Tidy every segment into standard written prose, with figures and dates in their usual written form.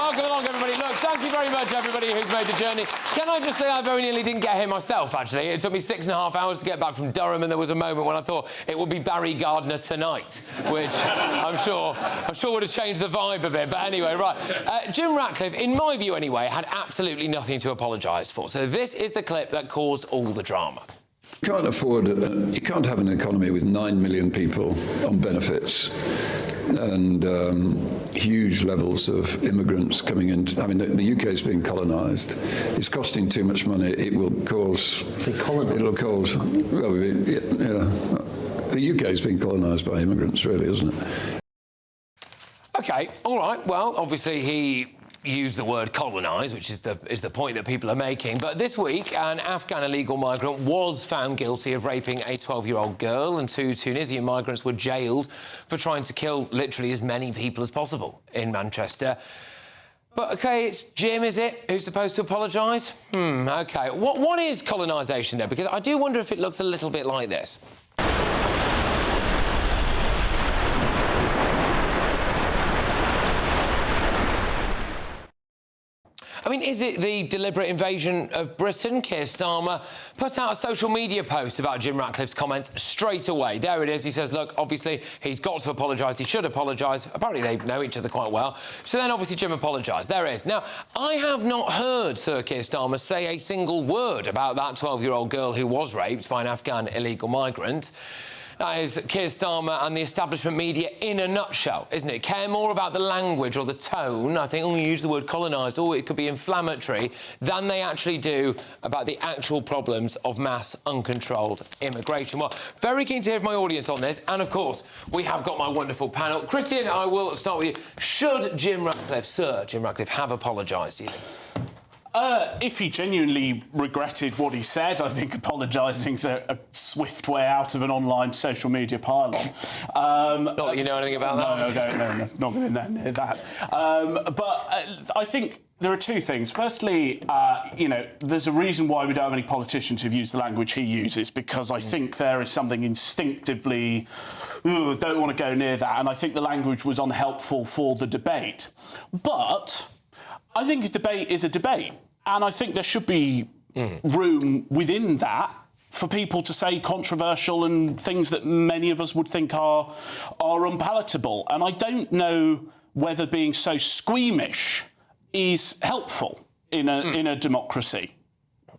welcome along, everybody. Look, thank you very much, everybody who's made the journey. Can I just say I very nearly didn't get here myself, actually. It took me 6.5 hours to get back from Durham, and there was a moment when I thought it would be Barry Gardner tonight, which I'm sure would have changed the vibe a bit. But anyway, right. Jim Ratcliffe, in my view anyway, had absolutely nothing to apologise for. So this is the clip that caused all the drama. You can't have an economy with 9 million people on benefits and huge levels of immigrants coming in. I mean, the UK is being colonised. It's costing too much money. It will cause... It'll cause... Well, yeah. The UK is being colonised by immigrants, really, isn't it? OK, all right. Well, obviously he used the word colonised, which is the point that people are making. But this week, an Afghan illegal migrant was found guilty of raping a 12-year-old girl, and 2 Tunisian migrants were jailed for trying to kill literally as many people as possible in Manchester. But, OK, it's Jim, is it, who's supposed to apologise? OK. What is colonisation, though? Because I do wonder if it looks a little bit like this. I mean, is it the deliberate invasion of Britain? Keir Starmer put out a social media post about Jim Ratcliffe's comments straight away. There it is. He says, look, obviously, he's got to apologise. He should apologise. Apparently, they know each other quite well. So then, obviously, Jim apologised. There it is. Now, I have not heard Sir Keir Starmer say a single word about that 12-year-old girl who was raped by an Afghan illegal migrant. That is Keir Starmer and the establishment media in a nutshell, isn't it? Care more about the language or the tone, I think, you use the word colonised, or it could be inflammatory, than they actually do about the actual problems of mass, uncontrolled immigration. Well, very keen to hear from my audience on this, and, of course, we have got my wonderful panel. Christian, I will start with you. Should Jim Ratcliffe, Sir Jim Ratcliffe, have apologised, do you think? If he genuinely regretted what he said, I think apologising's a swift way out of an online social media pylon. Not that you know anything about that. No, not going to near that. But I think there are two things. Firstly, you know, there's a reason why we don't have any politicians who've used the language he uses, because I think there is something instinctively, don't want to go near that, and I think the language was unhelpful for the debate. But I think a debate is a debate, and I think there should be room within that for people to say controversial and things that many of us would think are unpalatable. And I don't know whether being so squeamish is helpful in a democracy.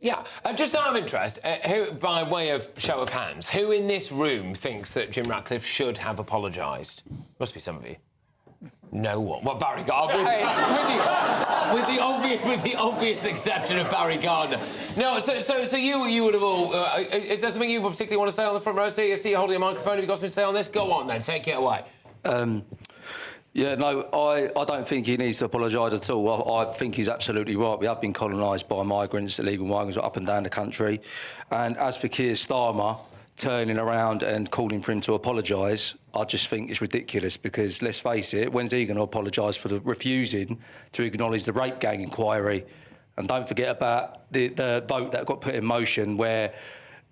Yeah, just out of interest, who, by way of show of hands, who in this room thinks that Jim Ratcliffe should have apologised? Must be some of you. No one. Well, Barry Gardner, with the obvious exception of Barry Gardner. No, so you would have all. Is there something you particularly want to say on the front row? See you holding a microphone. Have you got something to say on this? Go on then, take it away. Yeah, no, I don't think he needs to apologise at all. I think he's absolutely right. We have been colonised by migrants, illegal migrants, up and down the country. And as for Keir Starmer turning around and calling for him to apologise, I just think it's ridiculous, because, let's face it, when's he going to apologise for refusing to acknowledge the rape gang inquiry? And don't forget about the vote that got put in motion, where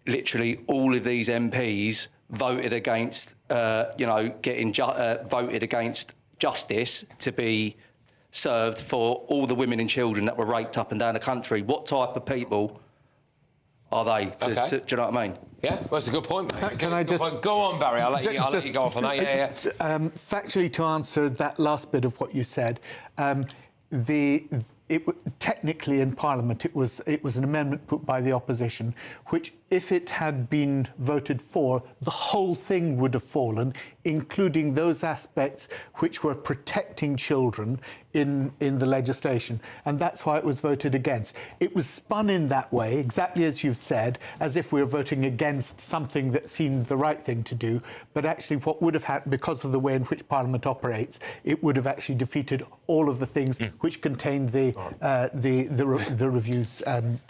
literally all of these MPs voted against, voted against justice to be served for all the women and children that were raped up and down the country. What type of people are they? Do you know what I mean? Yeah, well, that's a good point, mate. Can I just... Go on, Barry, I'll let you go off on that. Yeah. Factually, to answer that last bit of what you said, technically in Parliament it was an amendment put by the opposition, which, if it had been voted for, the whole thing would have fallen, including those aspects which were protecting children in the legislation. And that's why it was voted against. It was spun in that way, exactly as you've said, as if we were voting against something that seemed the right thing to do. But actually what would have happened, because of the way in which Parliament operates, it would have actually defeated all of the things which contained the the reviews.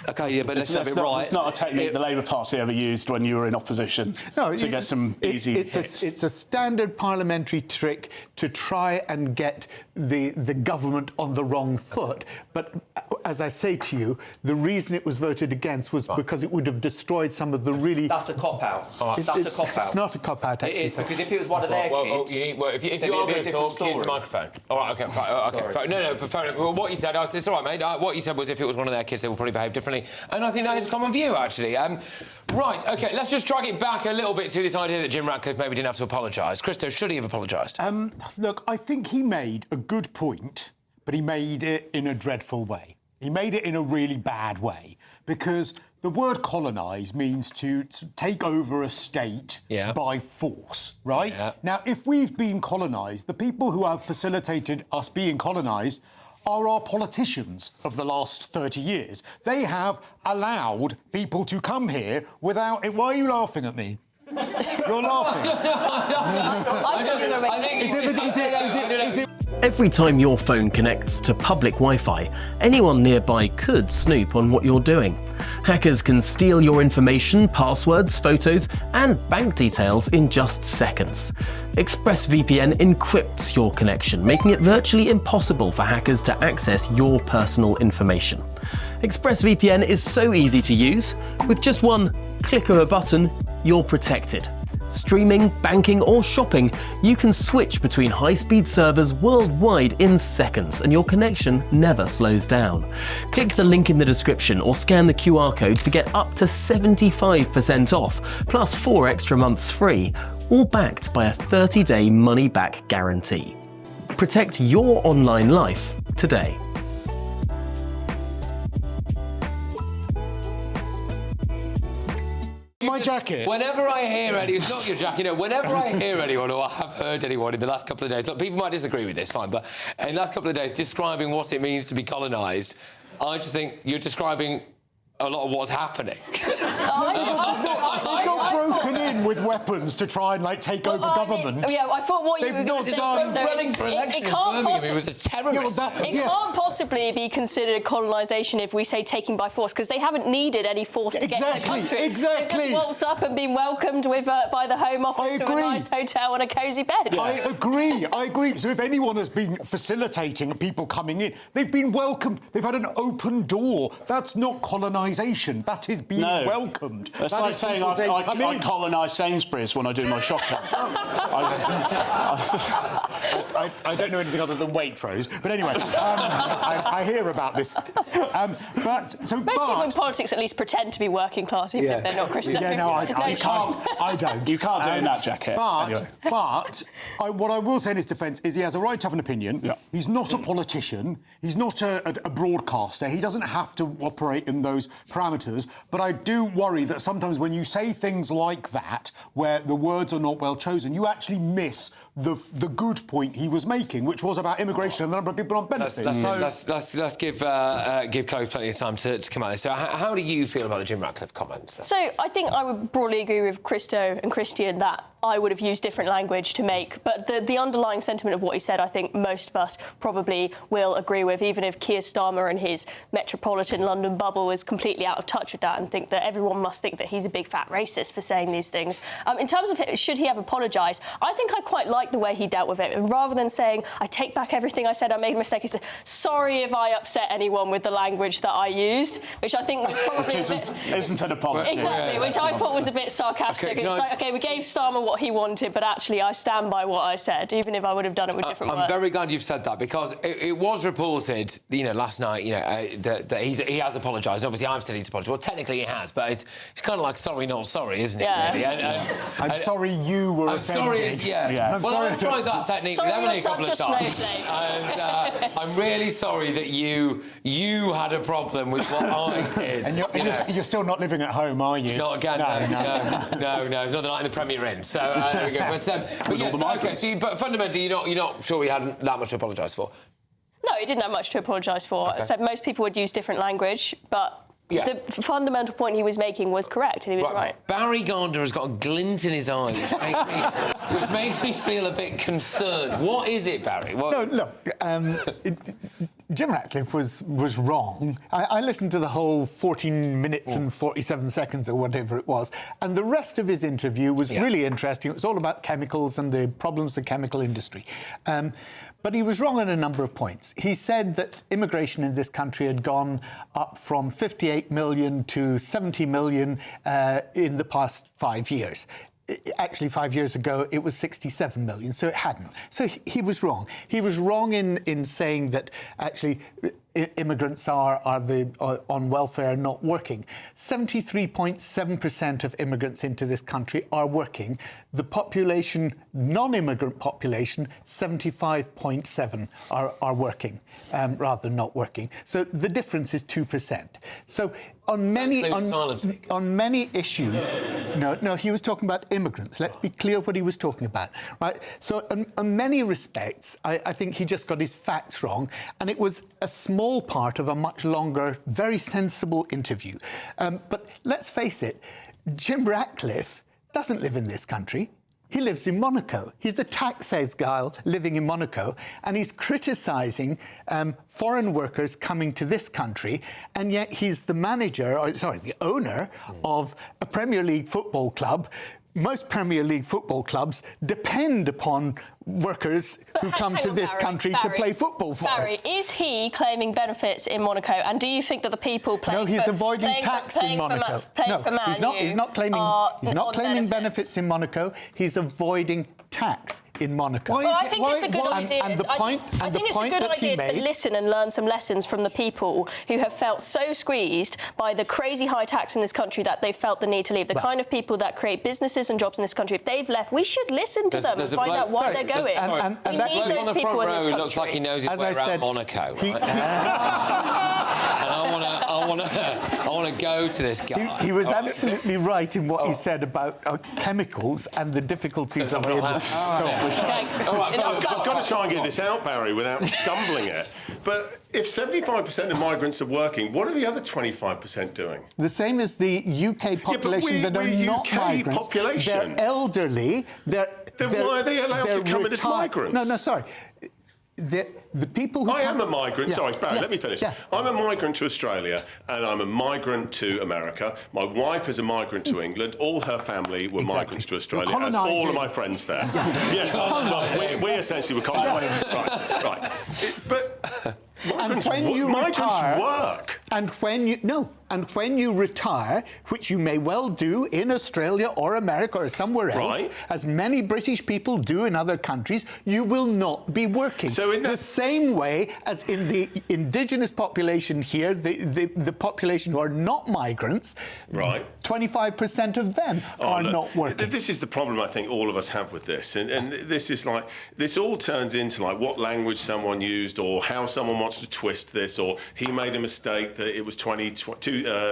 OK, yeah, but let's have it right. It's not a technique the Labour Party ever used when you were in opposition to get some easy hits. It's a standard parliamentary trick to try and get the government on the wrong foot. But as I say to you, the reason it was voted against was because it would have destroyed some of the really... That's a cop-out. That's a cop-out. It's not a cop-out, actually. It is, because if it was one of their kids... if you are going to talk, use the microphone. All right, OK, fine. No, fair enough. Well, what you said, it's all right, mate. What you said was if it was one of their kids, they would probably behave differently. And I think that is a common view, actually. Right, OK, let's just drag it back a little bit to this idea that Jim Ratcliffe maybe didn't have to apologise. Christos, should he have apologised? Look, I think he made a good point, but he made it in a dreadful way. He made it in a really bad way, because the word colonise means to take over a state by force, right? Yeah. Now, if we've been colonised, the people who have facilitated us being colonised are our politicians of the last 30 years. They have allowed people to come here without... Why are you laughing at me? You're laughing. Is it... Every time your phone connects to public Wi-Fi, anyone nearby could snoop on what you're doing. Hackers can steal your information, passwords, photos, and bank details in just seconds. ExpressVPN encrypts your connection, making it virtually impossible for hackers to access your personal information. ExpressVPN is so easy to use. With just one click of a button, you're protected. Streaming, banking, or shopping, you can switch between high-speed servers worldwide in seconds, and your connection never slows down. Click the link in the description or scan the QR code to get up to 75% off, plus 4 extra months free, all backed by a 30-day money-back guarantee. Protect your online life today. My jacket. Whenever I hear anyone, it's not your jacket, whenever I hear anyone or I have heard anyone in the last couple of days, look, people might disagree with this, fine, but in the last couple of days describing what it means to be colonised, I just think you're describing a lot of what's happening. They've not broken in with weapons to try and, take over government. I thought what you were going to say was running for election in Birmingham. He was a terrorist. It can't possibly be considered colonisation if we say taking by force, because they haven't needed any force to get in the country. Exactly. They've just waltzed up and been welcomed with by the Home Office to a nice hotel and a cosy bed. I agree. So if anyone has been facilitating people coming in, they've been welcomed. They've had an open door. That's not colonisation. That is being welcomed. That's like saying I colonise Sainsbury's when I do my shopping. I don't know anything other than Waitrose, but anyway, I hear about this. Most people in politics at least pretend to be working class, even if they're not Christian. Yeah, no, I don't. You can't do it in that jacket. But what I will say in his defence is he has a right to have an opinion. Yeah. He's not a politician. He's not a broadcaster. He doesn't have to operate in those parameters. But I do worry that sometimes when you say things like that, where the words are not well chosen, you actually miss the good point he was making, which was about immigration and the number of people on benefits. Let's give Chloe plenty of time to come out of this. So how do you feel about the Jim Ratcliffe comments then? So I think I would broadly agree with Christo and Christian that I would have used different language to make, but the underlying sentiment of what he said, I think most of us probably will agree with, even if Keir Starmer and his metropolitan London bubble is completely out of touch with that and think that everyone must think that he's a big fat racist for saying these things. In terms of should he have apologised, I think I quite like the way he dealt with it. And rather than saying, I take back everything I said, I made a mistake, he said, sorry if I upset anyone with the language that I used, which I think was probably isn't an apology. Exactly, which I thought was a bit sarcastic. It's like, OK, we gave Starmer what he wanted, but actually I stand by what I said, even if I would have done it with different words. I'm very glad you've said that, because it was reported, last night, that he has apologised. Obviously, I've said he's apologised. Well, technically he has, but it's kind of like sorry, not sorry, isn't it? Yeah. Really? I'm sorry you were offended. I've tried that technique with Emily a couple of times. And I'm really sorry that you had a problem with what I did. And you're still not living at home, are you? Not again, no. Not the night in the Premier Inn. So there we go. But yes, OK, but fundamentally, you're not sure he hadn't that much to apologise for? No, he didn't have much to apologise for. Okay. So most people would use different language, but the fundamental point he was making was correct, and he was right. Barry Gardner has got a glint in his eye, which makes me feel a bit concerned. What is it, Barry? No, look, Jim Ratcliffe was wrong. I listened to the whole 14 minutes and 47 seconds or whatever it was, and the rest of his interview was really interesting. It was all about chemicals and the problems of the chemical industry. But he was wrong on a number of points. He said that immigration in this country had gone up from 58 million to 70 million in the past 5 years. Actually, 5 years ago, it was 67 million, so it hadn't. So he was wrong. He was wrong in saying that actually immigrants are on welfare and not working. 73.7% of immigrants into this country are working. The population, non-immigrant population, 75.7 are working rather than not working. So the difference is 2%. So on many issues, no, he was talking about immigrants. Let's be clear what he was talking about, right? So on many respects, I think he just got his facts wrong, and it was a small part of a much longer, very sensible interview. But let's face it, Jim Ratcliffe doesn't live in this country. He lives in Monaco. He's a tax guy living in Monaco, and he's criticising foreign workers coming to this country, and yet he's the the owner of a Premier League football club. Most Premier League football clubs depend upon workers who come to this country to play football for us. Is he claiming benefits in Monaco? And do you think that the people playing No, he's avoiding tax in Monaco. He's not claiming benefits in Monaco. He's avoiding tax in Monaco. Well, I think it's a good idea. And the point I think it's a good idea to listen and learn some lessons from the people who have felt so squeezed by the crazy high tax in this country that they've felt the need to leave. The kind of people that create businesses and jobs in this country, if they've left, we should listen to them and find out why they're going. We need those people in this country. Looks like he knows his way around Monaco, right? And I want to go to this guy. He was absolutely right in what he said about chemicals and the difficulties of it. I've got to try and get this out, Barry, without stumbling it. But if 75% of migrants are working, what are the other 25% doing? The same as the UK population that are not migrants. Population. They're elderly. Then why are they allowed to come in as migrants? No, sorry. The people who I am a migrant. Yeah. Sorry, Barry, let me finish. Yeah. I'm a migrant to Australia and I'm a migrant to America. My wife is a migrant to England. All her family were migrants to Australia, as all of my friends there. Yes, we essentially were colonised. Right. But migrants work. And when you retire, which you may well do in Australia or America or somewhere else, as many British people do in other countries, you will not be working. So in the same way as in the indigenous population here, the population who are not migrants, 25% of them are not working. This is the problem I think all of us have with this, and this is like, this all turns into like what language someone used or how someone wants to twist this, or he made a mistake that it was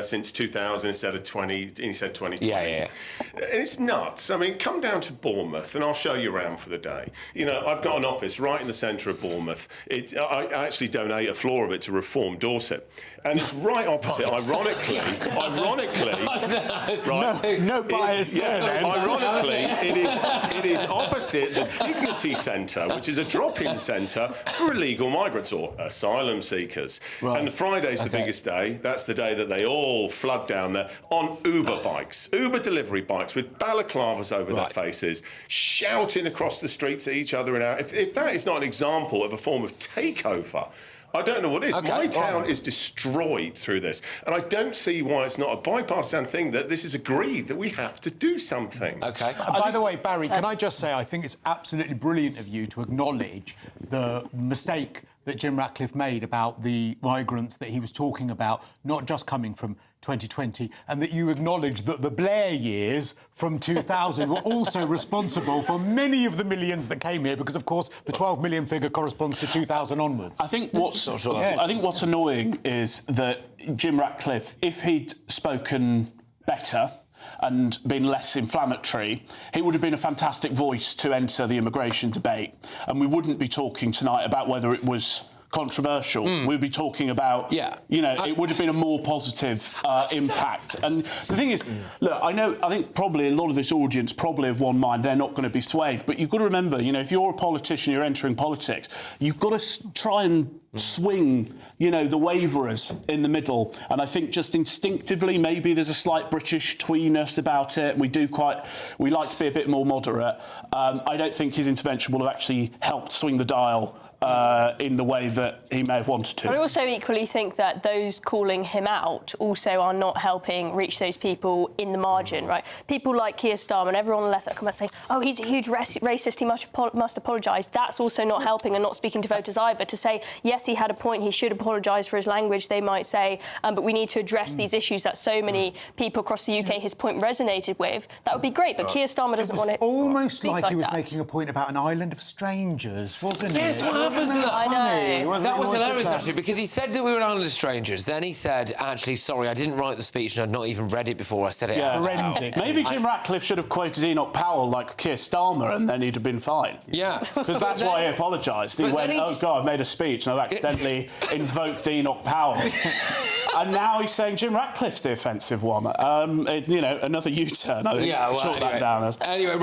since 2000 instead of 20, and he said 2020. Yeah. And it's nuts. I mean, come down to Bournemouth and I'll show you around for the day. You know, I've got an office right in the centre of Bournemouth. I actually donate a floor of it to Reform Dorset. And it's right opposite, ironically, no bias there, then. Ironically, it is opposite the Dignity Centre, which is a drop-in centre for illegal migrants or asylum seekers. And Friday's the biggest day. That's the day that they all flood down there on Uber bikes, Uber delivery bikes with balaclavas over their faces, shouting across the streets at each other. And if that is not an example of a form of takeover, I don't know what is. My town is destroyed through this. And I don't see why it's not a bipartisan thing that this is agreed that we have to do something. OK. By the way, Barry, can I just say I think it's absolutely brilliant of you to acknowledge the mistake that Jim Ratcliffe made about the migrants that he was talking about, not just coming from 2020, and that you acknowledge that the Blair years from 2000 were also responsible for many of the millions that came here, because, of course, the 12 million figure corresponds to 2000 onwards. I think what's annoying is that Jim Ratcliffe, if he'd spoken better and been less inflammatory, he would have been a fantastic voice to enter the immigration debate, and we wouldn't be talking tonight about whether it was controversial, we'd be talking about, you know, it would have been a more positive impact. And the thing is, look, I think probably a lot of this audience probably of one mind, they're not going to be swayed. But you've got to remember, you know, if you're a politician, you're entering politics, you've got to try and swing, you know, the waverers in the middle. And I think just instinctively, maybe there's a slight British tweeness about it. We like to be a bit more moderate. I don't think his intervention will have actually helped swing the dial in the way that he may have wanted to. But I also equally think that those calling him out also are not helping reach those people in the margin, right? People like Keir Starmer and everyone on the left that come out saying, oh, he's a huge racist, he must apologise. That's also not helping and not speaking to voters either. To say, yes, he had a point, he should apologise for his language, they might say, but we need to address these issues that so many people across the UK, his point resonated with. That would be great, but Keir Starmer doesn't want to almost like he was making a point about an island of strangers, wasn't it? Yes, what happens to that? I know. That was hilarious, actually, because he said that we were an island of strangers. Then he said, actually, sorry, I didn't write the speech and I'd not even read it before I said it out loud. Forensic. Maybe Jim Ratcliffe should have quoted Enoch Powell like Keir Starmer and then he'd have been fine. Yeah. Because that's why he apologised. He went, oh, God, I've made a speech and I've accidentally invoked Enoch Powell. And now he's saying Jim Ratcliffe's the offensive one. You know, another U-turn, I think. Yeah, well, Chalk that down as. Anyway,